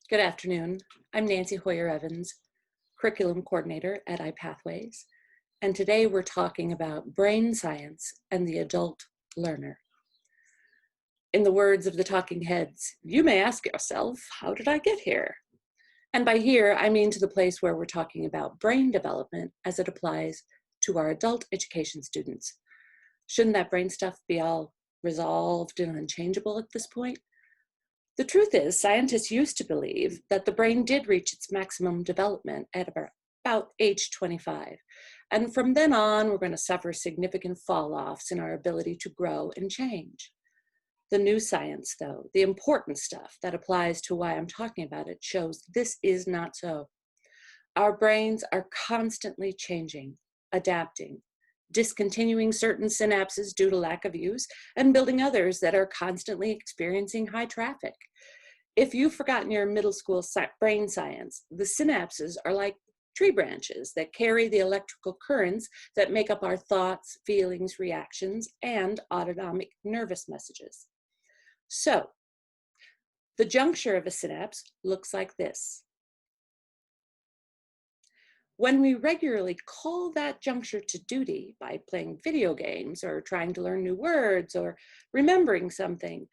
Good afternoon. I'm Nancy Hoyer Evans, Curriculum Coordinator at iPathways, and today we're talking about brain science and the adult learner. In the words of the talking heads, you may ask yourself, how did I get here? And by here, I mean to the place where we're talking about brain development as it applies to our adult education students. Shouldn't that brain stuff be all resolved and unchangeable at this point? The truth is, scientists used to believe that the brain did reach its maximum development at about age 25. And from then on, we're going to suffer significant fall-offs in our ability to grow and change. The new science, though, the important stuff that applies to why I'm talking about it, shows this is not so. Our brains are constantly changing, adapting, discontinuing certain synapses due to lack of use, and building others that are constantly experiencing high traffic. If you've forgotten your middle school brain science, the synapses are like tree branches that carry the electrical currents that make up our thoughts, feelings, reactions, and autonomic nervous messages. So, the juncture of a synapse looks like this. When we regularly call that juncture to duty by playing video games or trying to learn new words or remembering something,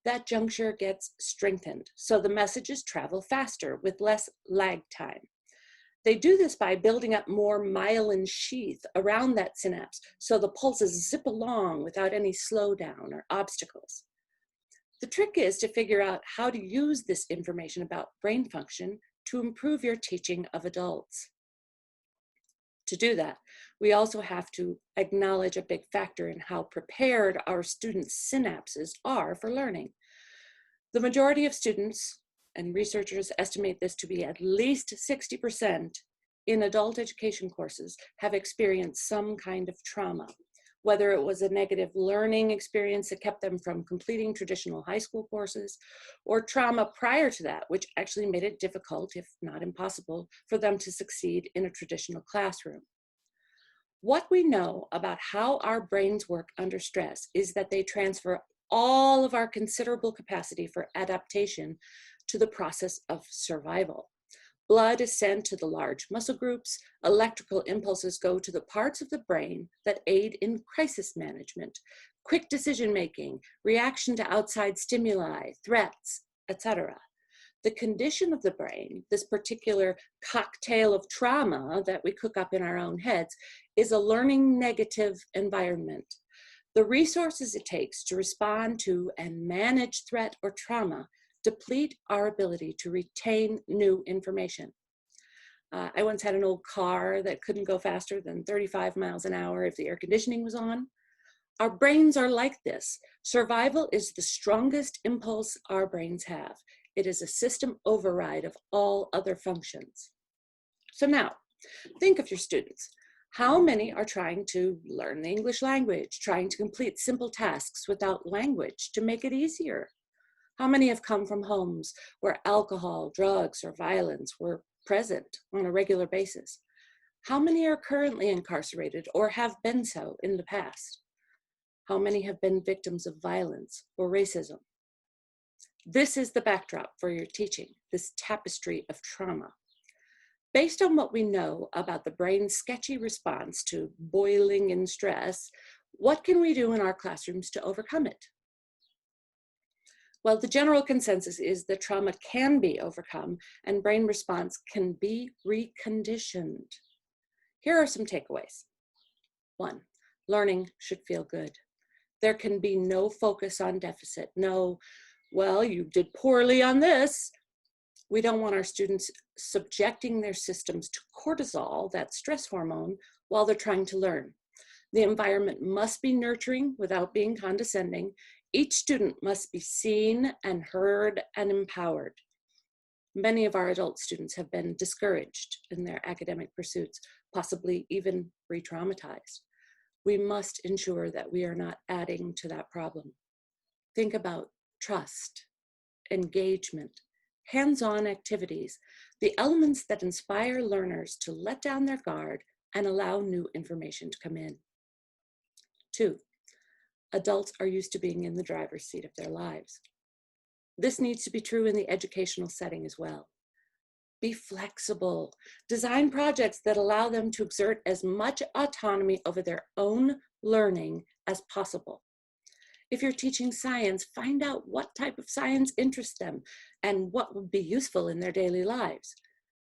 that juncture gets strengthened so the messages travel faster with less lag time. They do this by building up more myelin sheath around that synapse so the pulses zip along without any slowdown or obstacles. The trick is to figure out how to use this information about brain function to improve your teaching of adults. To do that, we also have to acknowledge a big factor in how prepared our students' synapses are for learning. The majority of students, and researchers estimate this to be at least 60% in adult education courses, have experienced some kind of trauma, whether it was a negative learning experience that kept them from completing traditional high school courses, or trauma prior to that, which actually made it difficult, if not impossible, for them to succeed in a traditional classroom. What we know about how our brains work under stress is that they transfer all of our considerable capacity for adaptation to the process of survival. Blood is sent to the large muscle groups, electrical impulses go to the parts of the brain that aid in crisis management, quick decision-making, reaction to outside stimuli, threats, etc. The condition of the brain, this particular cocktail of trauma that we cook up in our own heads, is a learning negative environment. The resources it takes to respond to and manage threat or trauma deplete our ability to retain new information. I once had an old car that couldn't go faster than 35 miles an hour if the air conditioning was on. Our brains are like this. Survival is the strongest impulse our brains have. It is a system override of all other functions. So now, think of your students. How many are trying to learn the English language, trying to complete simple tasks without language to make it easier? How many have come from homes where alcohol, drugs, or violence were present on a regular basis? How many are currently incarcerated or have been so in the past? How many have been victims of violence or racism? This is the backdrop for your teaching, this tapestry of trauma. Based on what we know about the brain's sketchy response to boiling in stress, what can we do in our classrooms to overcome it? Well, the general consensus is that trauma can be overcome and brain response can be reconditioned. Here are some takeaways. 1, learning should feel good. There can be no focus on deficit, no, well, you did poorly on this. We don't want our students subjecting their systems to cortisol, that stress hormone, while they're trying to learn. The environment must be nurturing without being condescending. Each student must be seen and heard and empowered. Many of our adult students have been discouraged in their academic pursuits, possibly even re-traumatized. We must ensure that we are not adding to that problem. Think about trust, engagement, hands-on activities, the elements that inspire learners to let down their guard and allow new information to come in. 2, adults are used to being in the driver's seat of their lives. This needs to be true in the educational setting as well. Be flexible. Design projects that allow them to exert as much autonomy over their own learning as possible. If you're teaching science, find out what type of science interests them and what would be useful in their daily lives.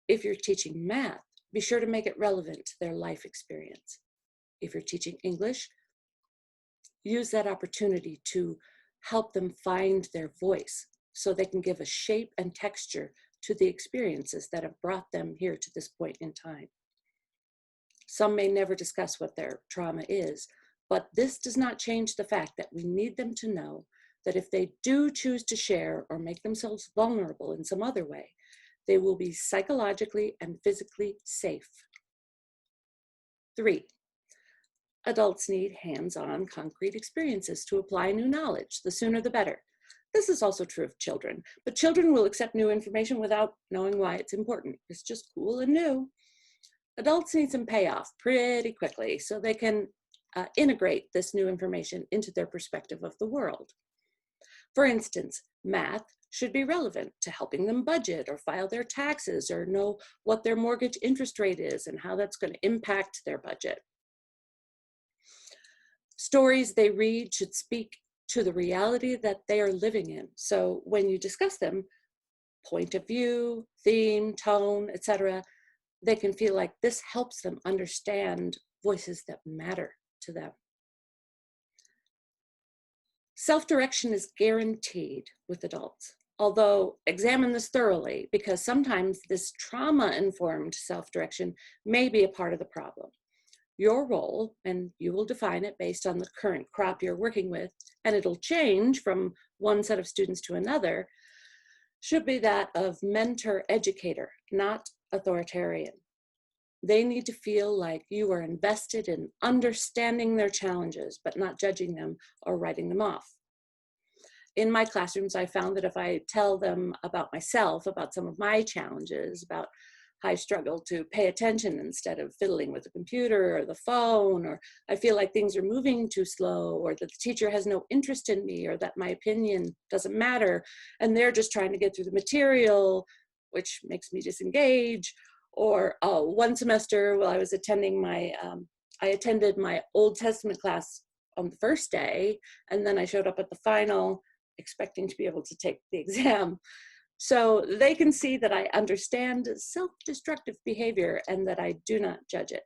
If you're teaching math, be sure to make it relevant to their life experience. If you're teaching English, use that opportunity to help them find their voice so they can give a shape and texture to the experiences that have brought them here to this point in time. Some may never discuss what their trauma is, but this does not change the fact that we need them to know that if they do choose to share or make themselves vulnerable in some other way, they will be psychologically and physically safe. 3, adults need hands-on concrete experiences to apply new knowledge. The sooner the better. This is also true of children, but children will accept new information without knowing why it's important. It's just cool and new. Adults need some payoff pretty quickly so they can integrate this new information into their perspective of the world. For instance, math should be relevant to helping them budget or file their taxes or know what their mortgage interest rate is and how that's going to impact their budget. Stories they read should speak to the reality that they are living in. So when you discuss them, point of view, theme, tone, etc., they can feel like this helps them understand voices that matter to them. Self-direction is guaranteed with adults, although examine this thoroughly because sometimes this trauma-informed self-direction may be a part of the problem. Your role, and you will define it based on the current crop you're working with, and it'll change from one set of students to another, should be that of mentor-educator, not authoritarian. They need to feel like you are invested in understanding their challenges, but not judging them or writing them off. In my classrooms, I found that if I tell them about myself, about some of my challenges, about how I struggle to pay attention instead of fiddling with the computer or the phone, or I feel like things are moving too slow, or that the teacher has no interest in me, or that my opinion doesn't matter, and they're just trying to get through the material, which makes me disengage. Or one semester while I was attending I attended my Old Testament class on the first day, and then I showed up at the final expecting to be able to take the exam. So they can see that I understand self-destructive behavior and that I do not judge it.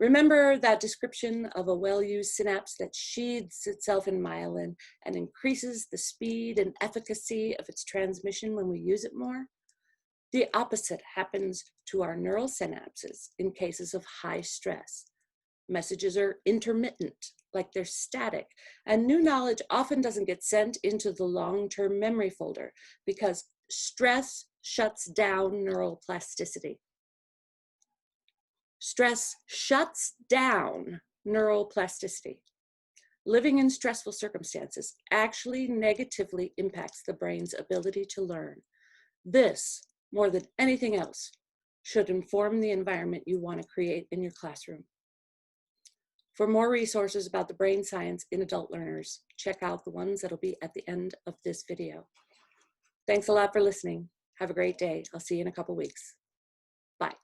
Remember that description of a well-used synapse that sheathes itself in myelin and increases the speed and efficacy of its transmission when we use it more? The opposite happens to our neural synapses in cases of high stress. Messages are intermittent, like they're static, and new knowledge often doesn't get sent into the long-term memory folder because stress shuts down neural plasticity. Stress shuts down neural plasticity. Living in stressful circumstances actually negatively impacts the brain's ability to learn. This, more than anything else, should inform the environment you want to create in your classroom. For more resources about the brain science in adult learners, check out the ones that'll be at the end of this video. Thanks a lot for listening. Have a great day. I'll see you in a couple weeks. Bye.